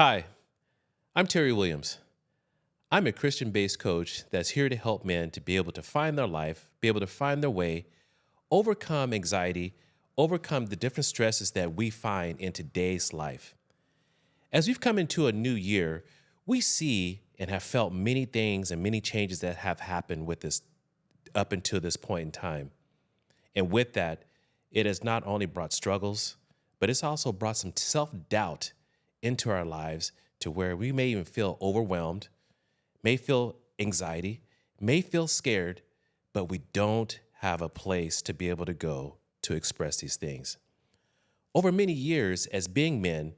Hi, I'm Terry Williams. I'm a Christian based coach that's here to help men to be able to find their life, be able to find their way, overcome anxiety, overcome the different stresses that we find in today's life. As we've come into a new year, we see and have felt many things and many changes that have happened with this up until this point in time. And with that, it has not only brought struggles, but it's also brought some self doubt into our lives to where we may even feel overwhelmed, may feel anxiety, may feel scared, but we don't have a place to be able to go to express these things. Over many years, as being men,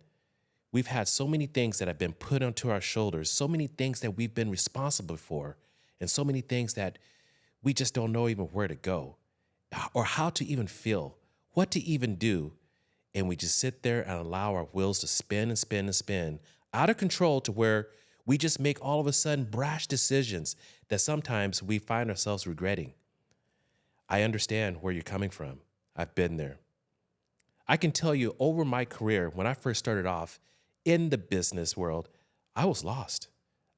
we've had so many things that have been put onto our shoulders, so many things that we've been responsible for, and so many things that we just don't know even where to go or how to even feel, what to even do. And we just sit there and allow our wheels to spin and spin and spin out of control to where we just make all of a sudden brash decisions that sometimes we find ourselves regretting. I understand where you're coming from. I've been there. I can tell you over my career, when I first started off in the business world, I was lost.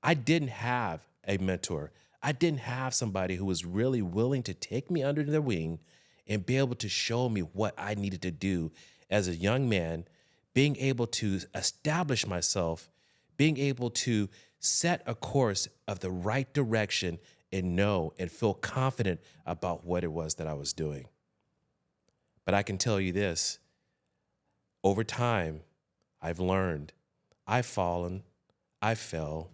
I didn't have a mentor. I didn't have somebody who was really willing to take me under their wing and be able to show me what I needed to do as a young man, being able to establish myself, being able to set a course of the right direction and know and feel confident about what it was that I was doing. But I can tell you this, over time, I've learned, I've fallen, I fell,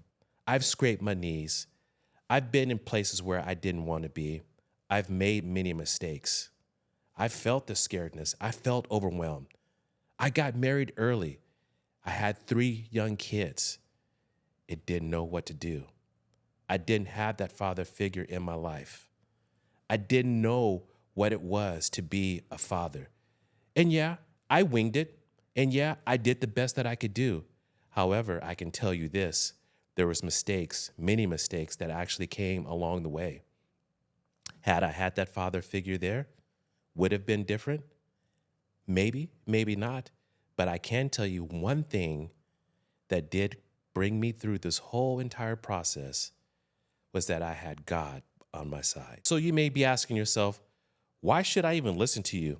I've scraped my knees, I've been in places where I didn't want to be, I've made many mistakes. I felt the scaredness. I felt overwhelmed. I got married early. I had 3 young kids. It didn't know what to do. I didn't have that father figure in my life. I didn't know what it was to be a father. And yeah, I winged it. And yeah, I did the best that I could do. However, I can tell you this, there was mistakes, many mistakes that actually came along the way. Had I had that father figure there, would have been different? Maybe, maybe not. But I can tell you one thing that did bring me through this whole entire process was that I had God on my side. So you may be asking yourself, why should I even listen to you?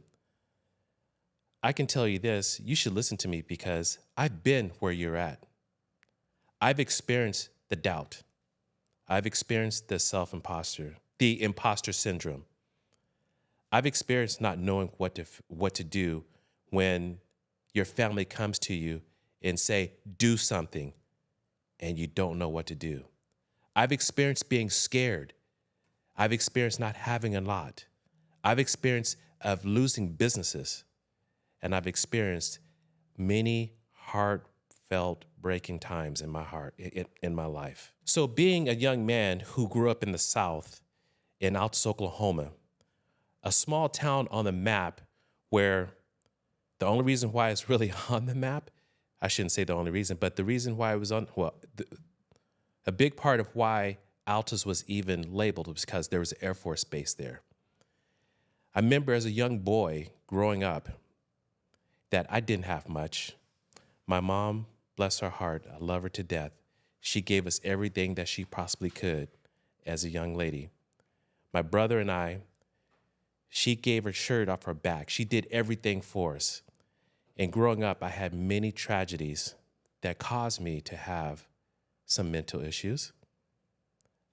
I can tell you this, you should listen to me because I've been where you're at. I've experienced the doubt. I've experienced the self-imposter, the imposter syndrome. I've experienced not knowing what to do when your family comes to you and say, do something, and you don't know what to do. I've experienced being scared. I've experienced not having a lot. I've experienced of losing businesses. And I've experienced many heartfelt breaking times in my heart, in my life. So being a young man who grew up in the South, in Altus, Oklahoma, a small town on the map where the only reason why it's really on the map, I shouldn't say the only reason, but the reason why it was on, a big part of why Altus was even labeled was because there was an Air Force base there. I remember as a young boy growing up that I didn't have much. My mom, bless her heart, I love her to death. She gave us everything that she possibly could as a young lady. My brother and I, she gave her shirt off her back. She did everything for us. And growing up, I had many tragedies that caused me to have some mental issues.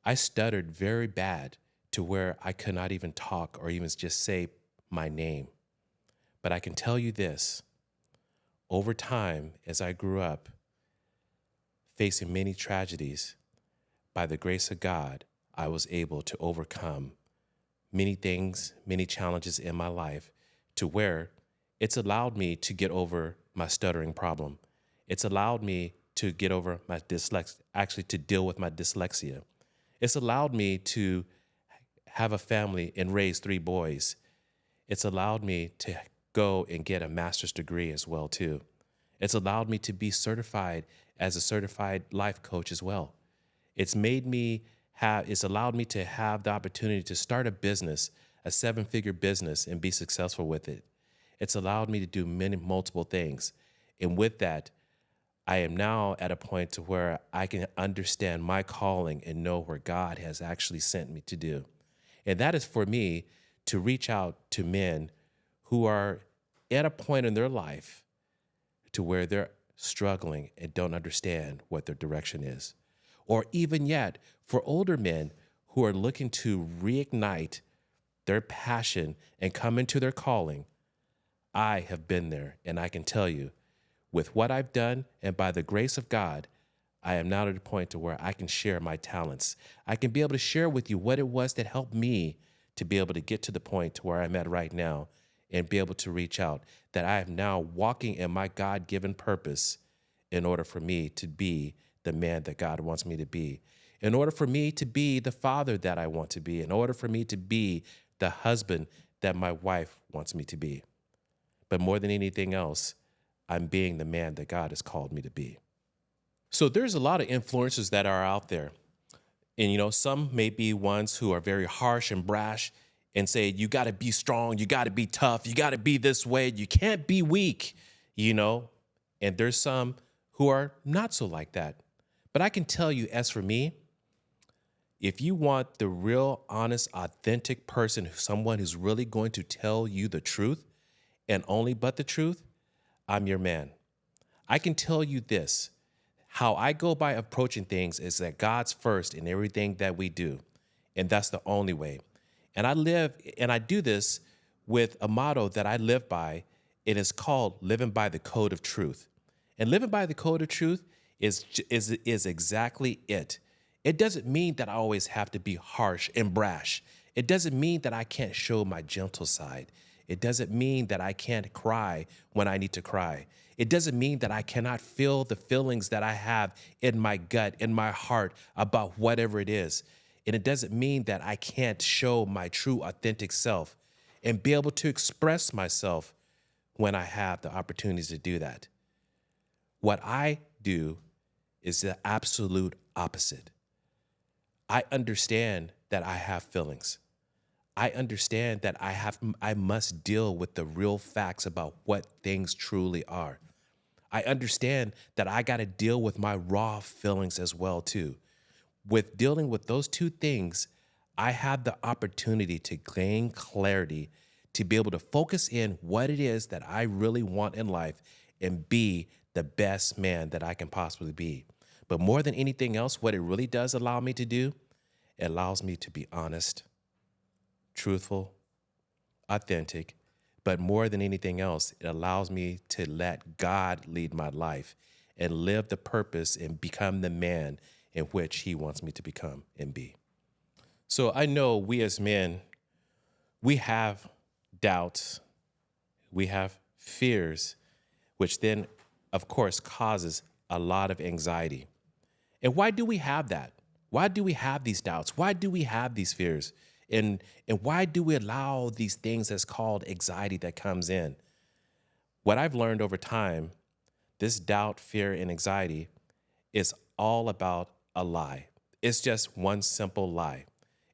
I stuttered very bad to where I could not even talk or even just say my name. But I can tell you this, over time, as I grew up, facing many tragedies, by the grace of God, I was able to overcome many things, many challenges in my life to where it's allowed me to get over my stuttering problem. It's allowed me to get over my actually to deal with my dyslexia. It's allowed me to have a family and raise 3 boys. It's allowed me to go and get a master's degree as well too. It's allowed me to be certified as a certified life coach as well. It's allowed me to have the opportunity to start a business, a 7-figure business, and be successful with it. It's allowed me to do multiple things. And with that, I am now at a point to where I can understand my calling and know where God has actually sent me to do. And that is for me to reach out to men who are at a point in their life to where they're struggling and don't understand what their direction is. Or even yet, for older men who are looking to reignite their passion and come into their calling. I have been there, and I can tell you, with what I've done and by the grace of God, I am now at a point to where I can share my talents. I can be able to share with you what it was that helped me to be able to get to the point to where I'm at right now and be able to reach out, that I am now walking in my God-given purpose in order for me to be the man that God wants me to be, in order for me to be the father that I want to be, in order for me to be the husband that my wife wants me to be. But more than anything else, I'm being the man that God has called me to be. So there's a lot of influencers that are out there. And, some may be ones who are very harsh and brash and say, you got to be strong, you got to be tough, you got to be this way, you can't be weak. And there's some who are not so like that. But I can tell you, as for me, if you want the real, honest, authentic person, someone who's really going to tell you the truth and only but the truth, I'm your man. I can tell you this. How I go by approaching things is that God's first in everything that we do. And that's the only way. And I do this with a motto that I live by. It is called living by the code of truth. And living by the code of truth is exactly it. It doesn't mean that I always have to be harsh and brash. It doesn't mean that I can't show my gentle side. It doesn't mean that I can't cry when I need to cry. It doesn't mean that I cannot feel the feelings that I have in my gut, in my heart about whatever it is. And it doesn't mean that I can't show my true, authentic self and be able to express myself when I have the opportunities to do that. What I do is the absolute opposite. I understand that I have feelings. I understand that I must deal with the real facts about what things truly are. I understand that I got to deal with my raw feelings as well too. With dealing with those two things, I have the opportunity to gain clarity, to be able to focus in what it is that I really want in life and be the best man that I can possibly be. But more than anything else, what it really does allow me to do, it allows me to be honest, truthful, authentic, but more than anything else, it allows me to let God lead my life and live the purpose and become the man in which he wants me to become and be. So I know we as men, we have doubts, we have fears, which then, of course, causes a lot of anxiety. And why do we have that? Why do we have these doubts? Why do we have these fears? And why do we allow these things that's called anxiety that comes in? What I've learned over time, this doubt, fear, and anxiety is all about a lie. It's just one simple lie.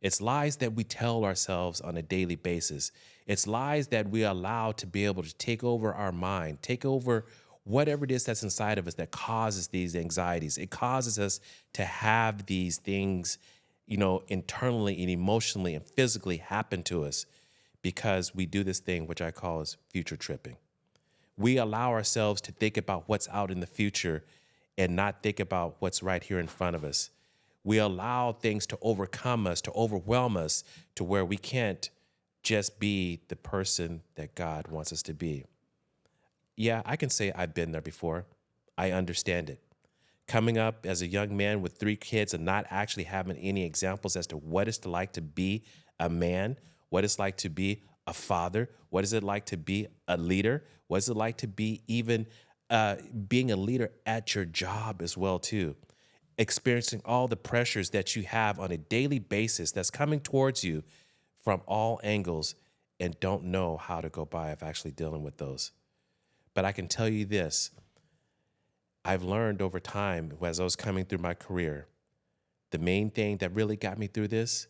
It's lies that we tell ourselves on a daily basis. It's lies that we allow to be able to take over our mind, take over whatever it is that's inside of us that causes these anxieties. It causes us to have these things, internally and emotionally and physically happen to us because we do this thing which I call as future tripping. We allow ourselves to think about what's out in the future and not think about what's right here in front of us. We allow things to overcome us, to overwhelm us, to where we can't just be the person that God wants us to be. Yeah, I can say I've been there before. I understand it. Coming up as a young man with 3 kids and not actually having any examples as to what it's like to be a man, what it's like to be a father, what is it like to be a leader, what is it like to be even being a leader at your job as well too. Experiencing all the pressures that you have on a daily basis that's coming towards you from all angles and don't know how to go by of actually dealing with those. But I can tell you this, I've learned over time as I was coming through my career, the main thing that really got me through this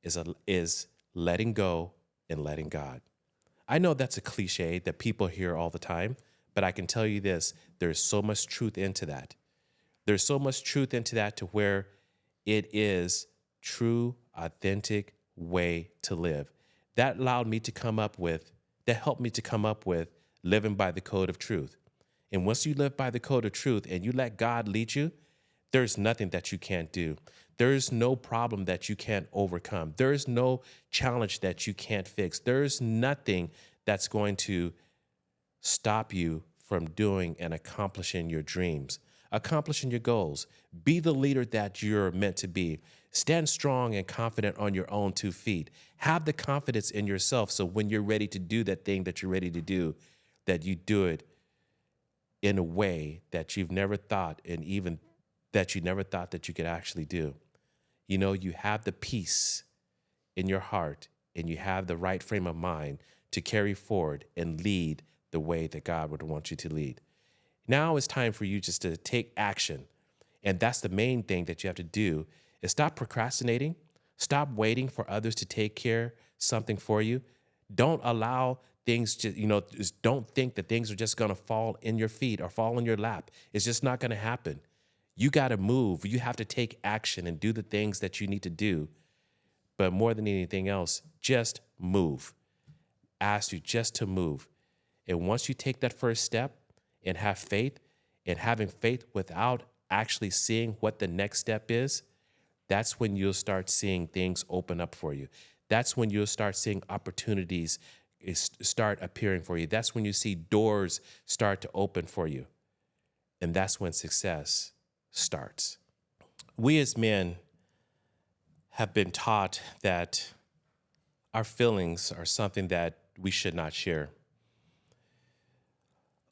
is letting go and letting God. I know that's a cliche that people hear all the time, But I can tell you this, there's so much truth into that. There's so much truth into that to where it is true, authentic way to live. That allowed me to come up with, that helped me to come up with living by the code of truth. And once you live by the code of truth and you let God lead you, there's nothing that you can't do. There is no problem that you can't overcome. There is no challenge that you can't fix. There is nothing that's going to stop you from doing and accomplishing your dreams, accomplishing your goals. Be the leader that you're meant to be. Stand strong and confident on your own 2 feet. Have the confidence in yourself so when you're ready to do that thing that you're ready to do, that you do it in a way that you've never thought, and even that you never thought that you could actually do. You know, you have the peace in your heart and you have the right frame of mind to carry forward and lead the way that God would want you to lead. Now it's time for you just to take action. And that's the main thing that you have to do is stop procrastinating. Stop waiting for others to take care something for you. Don't allow things to, just don't think that things are just going to fall in your feet or fall in your lap. It's just not going to happen. You got to move. You have to take action and do the things that you need to do. But more than anything else, just move. Ask you just to move. And once you take that first step and have faith, and having faith without actually seeing what the next step is, that's when you'll start seeing things open up for you. That's when you'll start seeing opportunities start appearing for you. That's when you see doors start to open for you. And that's when success starts. We as men have been taught that our feelings are something that we should not share.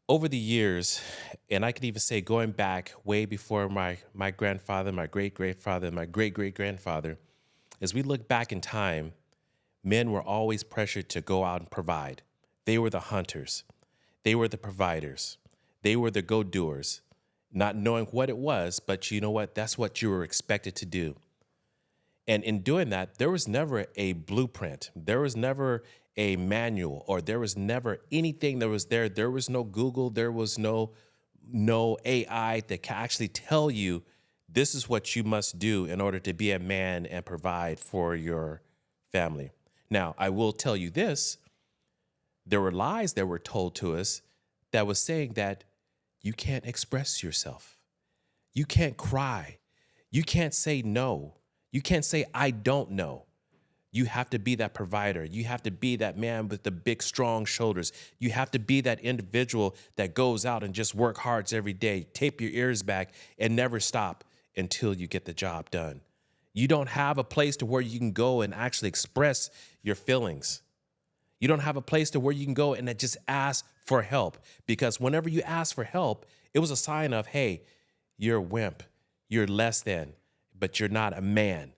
Over the years, and I could even say going back way before my grandfather, my great-grandfather, my great-great-grandfather, as we look back in time, men were always pressured to go out and provide. They were the hunters. They were the providers. They were the go-doers, not knowing what it was, but you know what? That's what you were expected to do. And in doing that, there was never a blueprint. There was never a manual, or there was never anything that was there. There was no Google. There was no AI that can actually tell you this is what you must do in order to be a man and provide for your family. Now, I will tell you this. There were lies that were told to us that was saying that you can't express yourself. You can't cry. You can't say no. You can't say, I don't know. You have to be that provider. You have to be that man with the big, strong shoulders. You have to be that individual that goes out and just work hard every day, tape your ears back, and never stop until you get the job done. You don't have a place to where you can go and actually express your feelings. You don't have a place to where you can go and just ask for help, because whenever you ask for help, it was a sign of, hey, you're a wimp, you're less than, but you're not a man.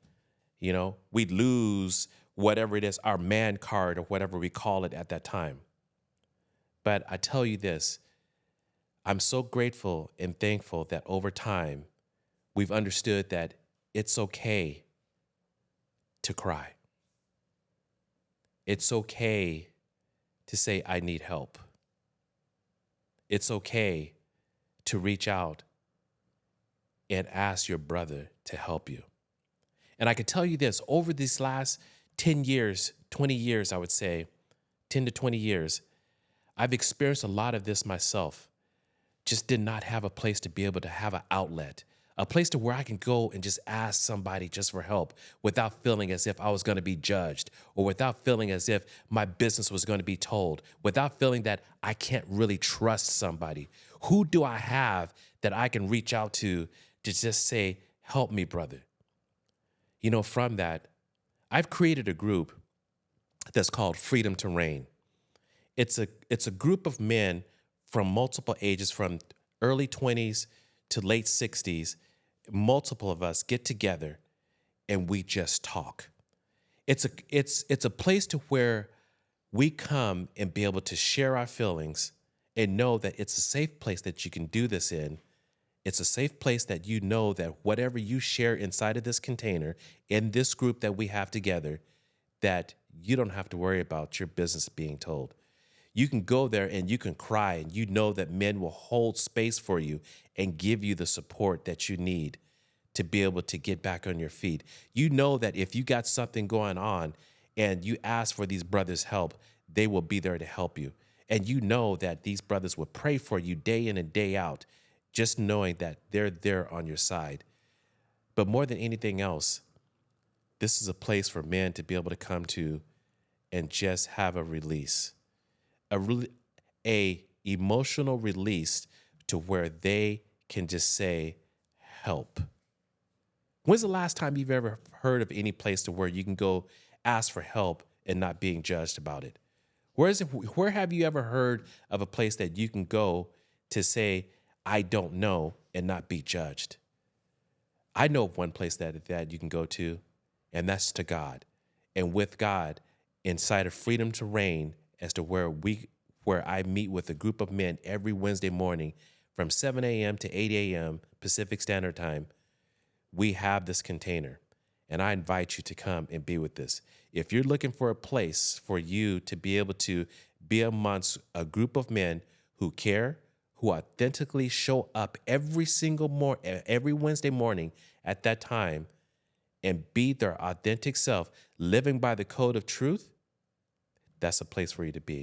We'd lose whatever it is, our man card or whatever we call it at that time. But I tell you this, I'm so grateful and thankful that over time, we've understood that it's okay to cry. It's okay to say, I need help. It's okay to reach out and ask your brother to help you. And I can tell you this, over these last 10 years, 20 years, I would say, 10 to 20 years, I've experienced a lot of this myself. Just did not have a place to be able to have an outlet, a place to where I can go and just ask somebody just for help without feeling as if I was going to be judged, or without feeling as if my business was going to be told, without feeling that I can't really trust somebody. Who do I have that I can reach out to just say, help me, brother? From that, I've created a group that's called Freedom to Reign. It's a group of men from multiple ages, from early 20s to late 60s. Multiple of us get together and we just talk. It's a place to where we come and be able to share our feelings and know that it's a safe place that you can do this in. It's a safe place that you know that whatever you share inside of this container, in this group that we have together, that you don't have to worry about your business being told. You can go there and you can cry, and you know that men will hold space for you and give you the support that you need to be able to get back on your feet. You know that if you got something going on and you ask for these brothers' help, they will be there to help you. And you know that these brothers will pray for you day in and day out, just knowing that they're there on your side. But more than anything else, this is a place for men to be able to come to and just have a release, a emotional release to where they can just say, help. When's the last time you've ever heard of any place to where you can go ask for help and not being judged about it? Where have you ever heard of a place that you can go to say, I don't know, and not be judged? I know of one place that you can go to, and that's to God. And with God, inside of Freedom to Reign, as to where I meet with a group of men every Wednesday morning from 7 a.m. to 8 a.m. Pacific Standard Time, we have this container. And I invite you to come and be with us. If you're looking for a place for you to be able to be amongst a group of men who care, who authentically show up every Wednesday morning at that time and be their authentic self, living by the code of truth, that's a place for you to be.